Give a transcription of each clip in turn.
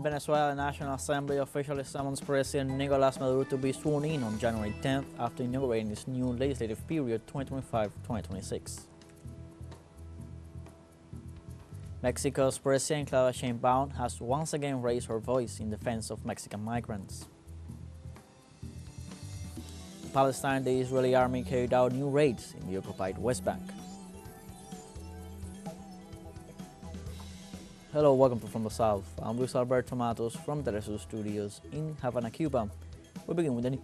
Venezuela National Assembly officially summons President Nicolas Maduro to be sworn in on January 10th after inaugurating its new legislative period 2025-2026. Mexico's President Claudia Sheinbaum has once again raised her voice in defense of Mexican migrants. In Palestine, the Israeli army carried out new raids in the occupied West Bank. Hello, welcome to From the South. I'm Luis Alberto Matos from teleSUR Studios in Havana, Cuba. We begin with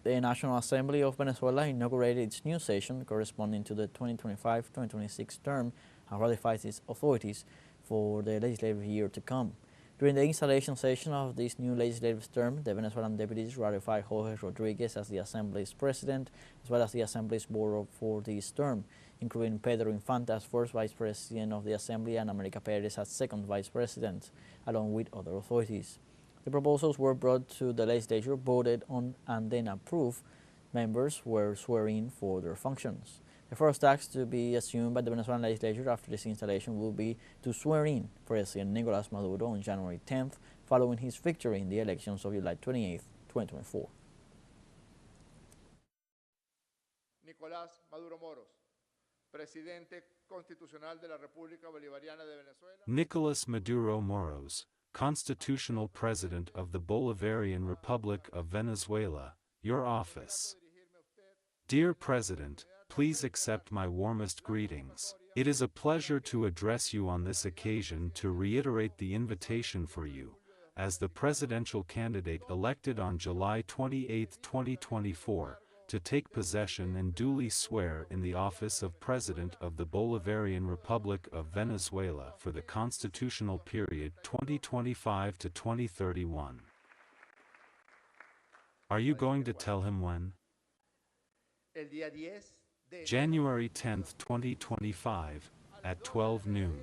the National Assembly of Venezuela inaugurated its new session corresponding to the 2025-2026 term and ratified its authorities for the legislative year to come. During the installation session of this new legislative term, the Venezuelan deputies ratified Jorge Rodriguez as the Assembly's president, as well as the Assembly's board for this term, including Pedro Infante as first vice president of the Assembly and America Perez as second vice president, along with other authorities. The proposals were brought to the legislature, voted on, and then approved. Members were sworn in for their functions. The first task to be assumed by the Venezuelan legislature after this installation will be to swear in President Nicolas Maduro on January 10th, following his victory in the elections of July 28, 2024. Nicolás Maduro Moros, Presidente Constitucional de la República Bolivariana de Venezuela. Nicolas Maduro Moros, Constitutional President of the Bolivarian Republic of Venezuela, your office. Dear President, please accept my warmest greetings. It is a pleasure to address you on this occasion to reiterate the invitation for you, as the presidential candidate elected on July 28, 2024, to take possession and duly swear in the office of President of the Bolivarian Republic of Venezuela for the constitutional period 2025 to 2031. Are you going to tell him when? January 10, 2025, at 12 noon.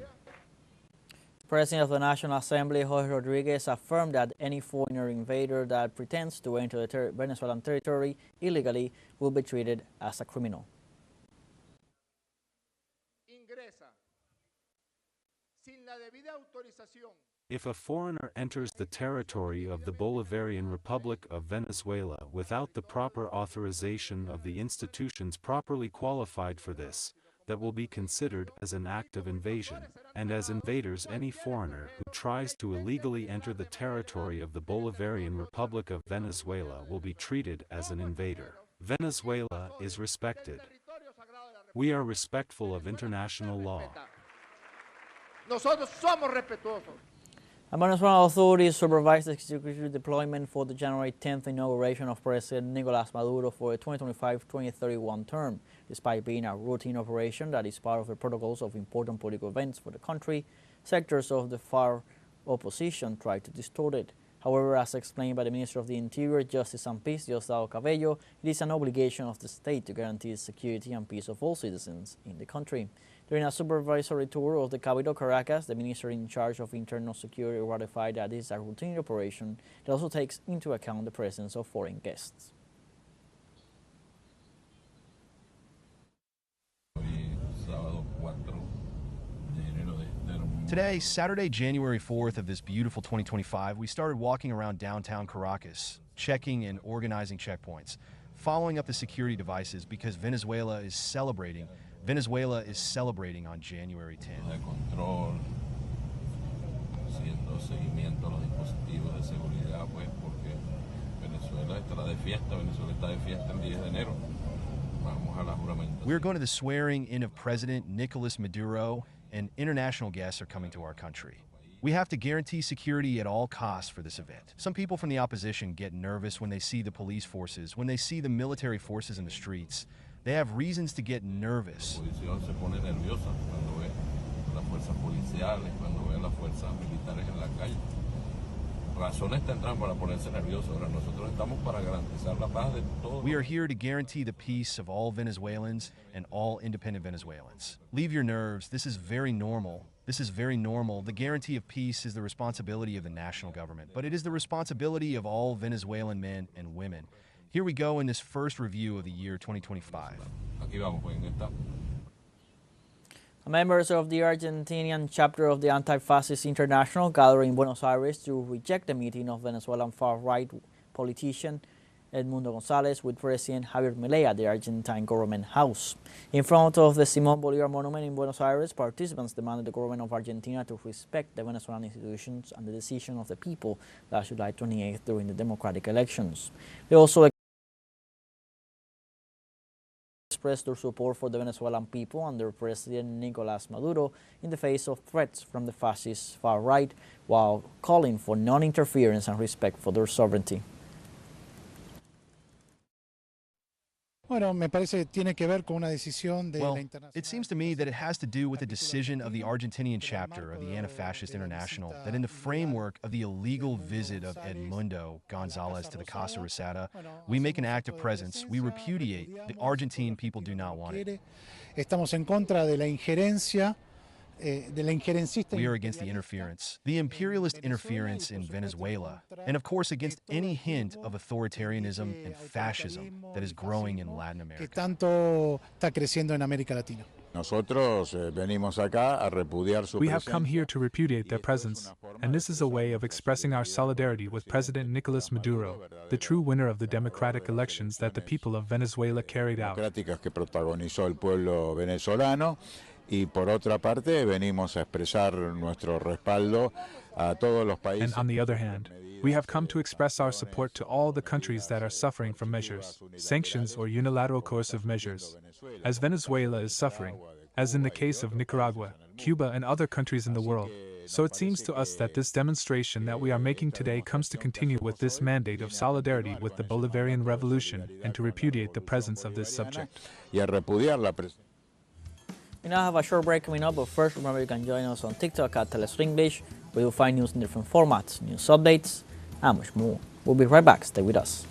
President of the National Assembly, Jorge Rodriguez, affirmed that any foreigner invader that pretends to enter the Venezuelan territory illegally will be treated as a criminal. If a foreigner enters the territory of the Bolivarian Republic of Venezuela without the proper authorization of the institutions properly qualified for this, that will be considered as an act of invasion, and as invaders any foreigner who tries to illegally enter the territory of the Bolivarian Republic of Venezuela will be treated as an invader. Venezuela is respected. We are respectful of international law. Nosotros somos respetuosos. Venezuelan authorities supervised the executive deployment for the January 10th inauguration of President Nicolas Maduro for the 2025-2031 term. Despite being a routine operation that is part of the protocols of important political events for the country, sectors of the far opposition tried to distort it. However, as explained by the Minister of the Interior, Justice and Peace, Diosdado Cabello, it is an obligation of the state to guarantee the security and peace of all citizens in the country. During a supervisory tour of the capital, Caracas, the minister in charge of internal security ratified that this is a routine operation that also takes into account the presence of foreign guests. Today, Saturday, January 4th of this beautiful 2025, we started walking around downtown Caracas, checking and organizing checkpoints, following up the security devices because Venezuela is celebrating on January 10th. We're going to the swearing in of President Nicolas Maduro, and international guests are coming to our country. We have to guarantee security at all costs for this event. Some people from the opposition get nervous when they see the police forces, when they see the military forces in the streets. They have reasons to get nervous. We are here to guarantee the peace of all Venezuelans and all independent Venezuelans. Leave your nerves. This is very normal. The guarantee of peace is the responsibility of the national government, but it is the responsibility of all Venezuelan men and women. Here we go in this first review of the year 2025. Members of the Argentinian chapter of the Antifascist International gathered in Buenos Aires to reject the meeting of Venezuelan far-right politician Edmundo González with President Javier Milei at the Argentine government house. In front of the Simón Bolívar monument in Buenos Aires, participants demanded the government of Argentina to respect the Venezuelan institutions and the decision of the people last July 28th during the democratic elections. They also expressed their support for the Venezuelan people under President Nicolás Maduro in the face of threats from the fascist far right, while calling for non-interference and respect for their sovereignty. Well, it seems to me that it has to do with the decision of the Argentinian chapter of the Antifascist International that in the framework of the illegal visit of Edmundo González to the Casa Rosada, we make an act of presence. We repudiate. The Argentine people do not want it. Estamos en contra de la injerencia. We are against the interference, the imperialist interference in Venezuela, and of course against any hint of authoritarianism and fascism that is growing in Latin America. We have come here to repudiate their presence, and this is a way of expressing our solidarity with President Nicolás Maduro, the true winner of the democratic elections that the people of Venezuela carried out. Y por otra parte, venimos a expresar nuestro respaldo a todos los países. And on the other hand, we have come to express our support to all the countries that are suffering from measures, sanctions or unilateral coercive measures, as Venezuela is suffering, as in the case of Nicaragua, Cuba and other countries in the world. So it seems to us that this demonstration that we are making today comes to continue with this mandate of solidarity with the Bolivarian Revolution and to repudiate the presence of this subject. We now have a short break coming up, but first remember you can join us on TikTok at teleSUR English, where you'll find news in different formats, news updates, and much more. We'll be right back. Stay with us.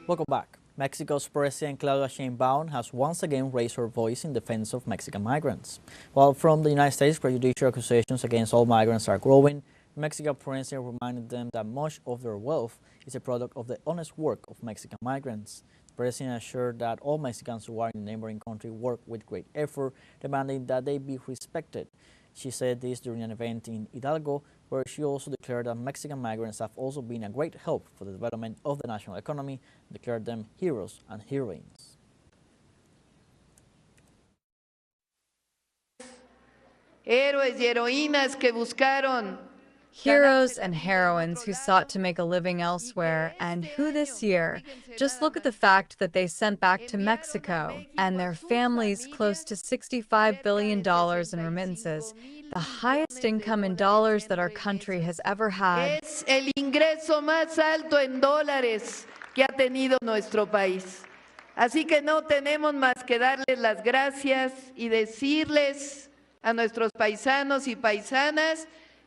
Welcome back. Mexico's President Claudia Sheinbaum has once again raised her voice in defense of Mexican migrants. While from the United States, prejudicial accusations against all migrants are growing, Mexican President reminded them that much of their wealth is a product of the honest work of Mexican migrants. The President assured that all Mexicans who are in the neighboring country work with great effort, demanding that they be respected. She said this during an event in Hidalgo, where she also declared that Mexican migrants have also been a great help for the development of the national economy, and declared them heroes and heroines. Héroes y heroínas que buscaron. Heroes and heroines who sought to make a living elsewhere, and who this year, just look at the fact that they sent back to Mexico and their families close to $65 billion in remittances, the highest income in dollars that our country has ever had. Es el ingreso más alto en dólares que ha tenido nuestro país. Así que no tenemos más que darles las gracias y decirles a nuestros paisanos y paisanas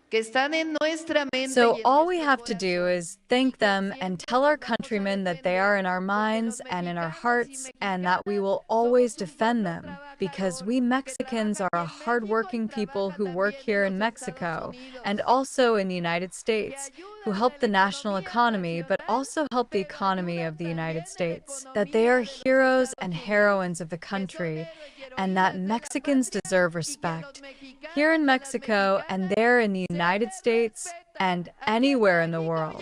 que están en nuestra mente. So all we have to do is thank them and tell our countrymen that they are in our minds and in our hearts, and that we will always defend them, because we Mexicans are a hardworking people who work here in Mexico and also in the United States, who help the national economy but also help the economy of the United States, that they are heroes and heroines of the country, and that Mexicans deserve respect, here in Mexico and there in the United States and anywhere in the world.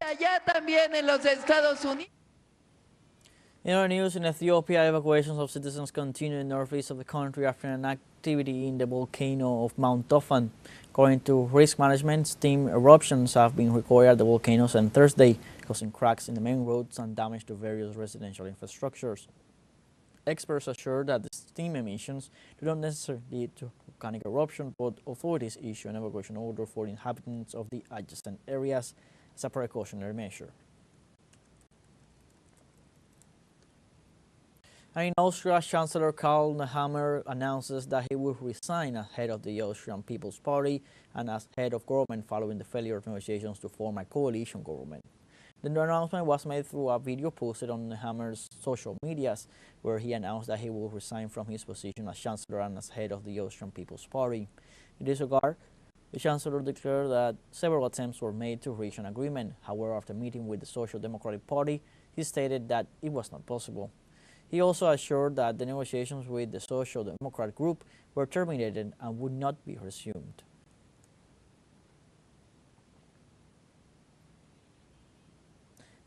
In other news, in Ethiopia, evacuations of citizens continue in the northeast of the country after an activity in the volcano of Mount Tofan. According to risk management, steam eruptions have been recorded at the volcano since Thursday, causing cracks in the main roads and damage to various residential infrastructures. Experts assure that the steam emissions do not necessarily lead to volcanic eruption, but authorities issue an evacuation order for inhabitants of the adjacent areas as a precautionary measure. And in Austria, Chancellor Karl Nehammer announces that he will resign as head of the Austrian People's Party and as head of government following the failure of negotiations to form a coalition government. The announcement was made through a video posted on Nehammer's social medias, where he announced that he will resign from his position as Chancellor and as head of the Austrian People's Party. In this regard, The Chancellor declared that several attempts were made to reach an agreement. However, after meeting with the Social Democratic Party, he stated that it was not possible. He also assured that the negotiations with the Social Democratic group were terminated and would not be resumed.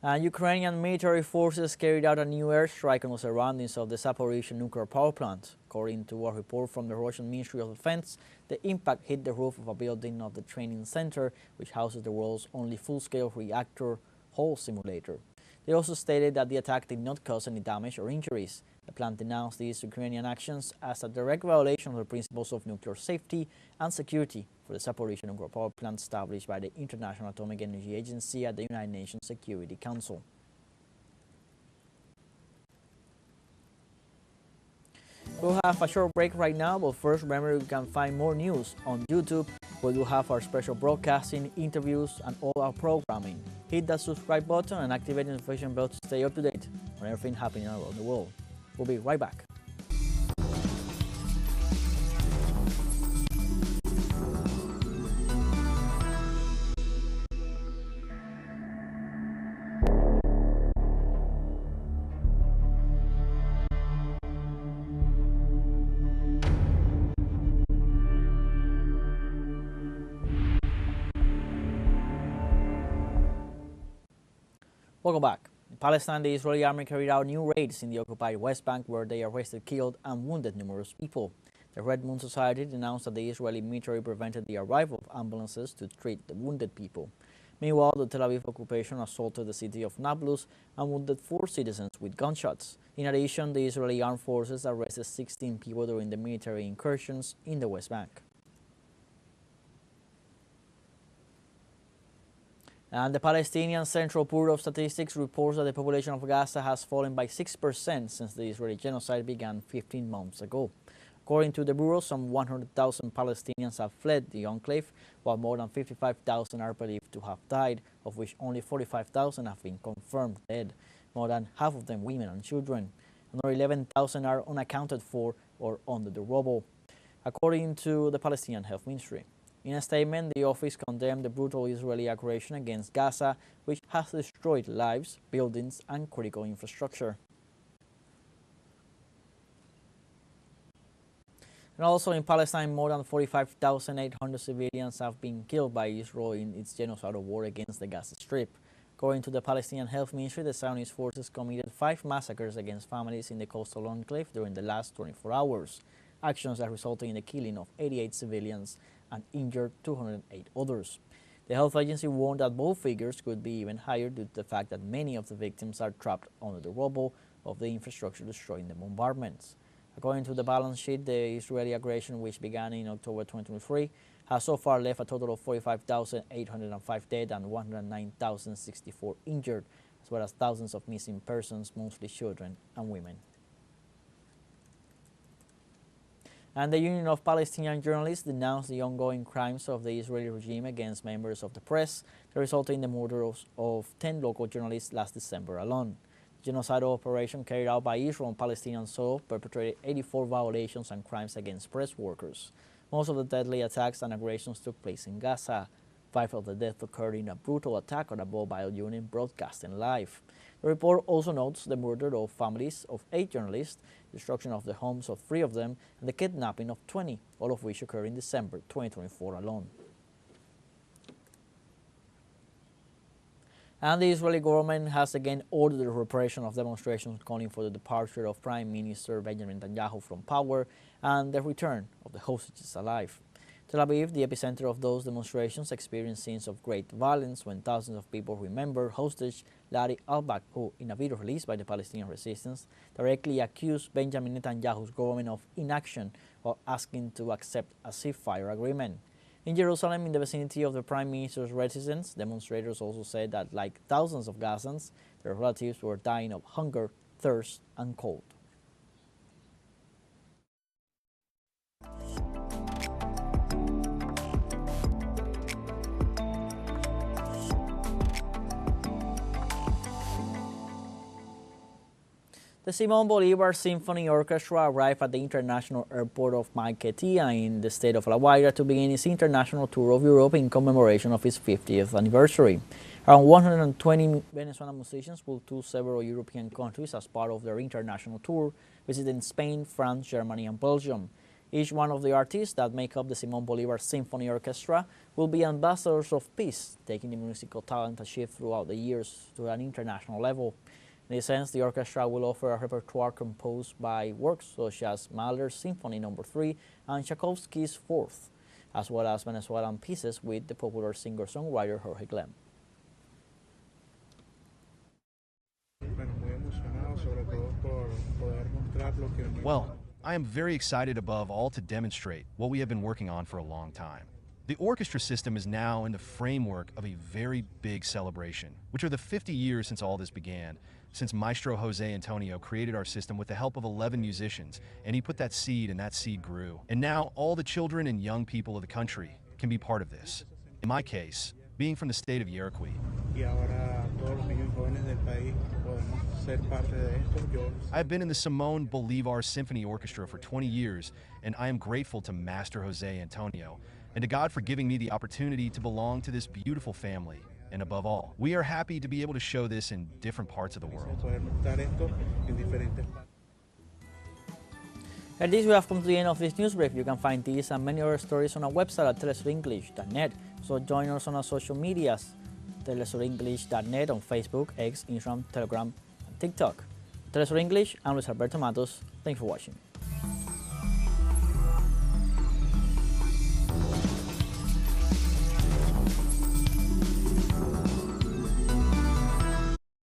Ukrainian military forces carried out a new airstrike on the surroundings of the Zaporizhzhia nuclear power plant. According to a report from the Russian Ministry of Defense, the impact hit the roof of a building of the training center, which houses the world's only full-scale reactor hull simulator. They also stated that the attack did not cause any damage or injuries. The plant denounced these Ukrainian actions as a direct violation of the principles of nuclear safety and security for the Zaporizhzhia nuclear power plant established by the International Atomic Energy Agency at the United Nations Security Council. We'll have a short break right now, but first remember you can find more news on YouTube, where you'll have our special broadcasting, interviews, and all our programming. Hit that subscribe button and activate the notification bell to stay up to date on everything happening around the world. We'll be right back. Welcome back. In Palestine, the Israeli army carried out new raids in the occupied West Bank, where they arrested, killed, and wounded numerous people. The Red Moon Society denounced that the Israeli military prevented the arrival of ambulances to treat the wounded people. Meanwhile, the Tel Aviv occupation assaulted the city of Nablus and wounded 4 citizens with gunshots. In addition, the Israeli armed forces arrested 16 people during the military incursions in the West Bank. And the Palestinian Central Bureau of Statistics reports that the population of Gaza has fallen by 6% since the Israeli genocide began 15 months ago. According to the Bureau, some 100,000 Palestinians have fled the enclave, while more than 55,000 are believed to have died, of which only 45,000 have been confirmed dead, more than half of them women and children. Another 11,000 are unaccounted for or under the rubble, according to the Palestinian Health Ministry. In a statement, the office condemned the brutal Israeli aggression against Gaza, which has destroyed lives, buildings, and critical infrastructure. And also in Palestine, more than 45,800 civilians have been killed by Israel in its genocidal war against the Gaza Strip. According to the Palestinian Health Ministry, the Zionist forces committed 5 massacres against families in the coastal enclave during the last 24 hours. Actions that resulted in the killing of 88 civilians and injured 208 others. The health agency warned that both figures could be even higher due to the fact that many of the victims are trapped under the rubble of the infrastructure destroyed in the bombardments. According to the balance sheet, the Israeli aggression, which began in October 2023, has so far left a total of 45,805 dead and 109,064 injured, as well as thousands of missing persons, mostly children and women. And the Union of Palestinian Journalists denounced the ongoing crimes of the Israeli regime against members of the press that resulted in the murder of 10 local journalists last December alone. The genocidal operation carried out by Israel on Palestinian soil perpetrated 84 violations and crimes against press workers. Most of the deadly attacks and aggressions took place in Gaza. 5 of the deaths occurred in a brutal attack on a mobile unit broadcasting live. The report also notes the murder of families of 8 journalists, destruction of the homes of 3 of them, and the kidnapping of 20, all of which occurred in December 2024 alone. And the Israeli government has again ordered the repression of demonstrations calling for the departure of Prime Minister Benjamin Netanyahu from power and the return of the hostages alive. Tel Aviv, the epicenter of those demonstrations, experienced scenes of great violence when thousands of people remember hostage Larry Albach, who, in a video released by the Palestinian resistance, directly accused Benjamin Netanyahu's government of inaction while asking to accept a ceasefire agreement. In Jerusalem, in the vicinity of the Prime Minister's residence, demonstrators also said that, like thousands of Gazans, their relatives were dying of hunger, thirst, and cold. The Simón Bolivar Symphony Orchestra arrived at the international airport of Maiquetía in the state of La Guaira to begin its international tour of Europe in commemoration of its 50th anniversary. Around 120 Venezuelan musicians will tour several European countries as part of their international tour, visiting Spain, France, Germany, and Belgium. Each one of the artists that make up the Simón Bolivar Symphony Orchestra will be ambassadors of peace, taking the musical talent achieved throughout the years to an international level. In this sense, the orchestra will offer a repertoire composed by works such as Mahler's Symphony No. 3 and Tchaikovsky's Fourth, as well as Venezuelan pieces with the popular singer-songwriter Jorge Glem. Well, I am very excited above all to demonstrate what we have been working on for a long time. The orchestra system is now in the framework of a very big celebration, which are the 50 years since all this began, since Maestro Jose Antonio created our system with the help of 11 musicians, and he put that seed and that seed grew. And now all the children and young people of the country can be part of this. In my case, being from the state of Yaracuy. I have been in the Simón Bolivar Symphony Orchestra for 20 years, and I am grateful to Master Jose Antonio and to God for giving me the opportunity to belong to this beautiful family. And above all, we are happy to be able to show this in different parts of the world. At this, we have come to the end of this news brief. You can find these and many other stories on our website at telesurenglish.net. So join us on our social medias, telesurenglish.net on Facebook, X, Instagram, Telegram, and TikTok. TeleSUR English, I'm Luis Alberto Matos. Thanks for watching.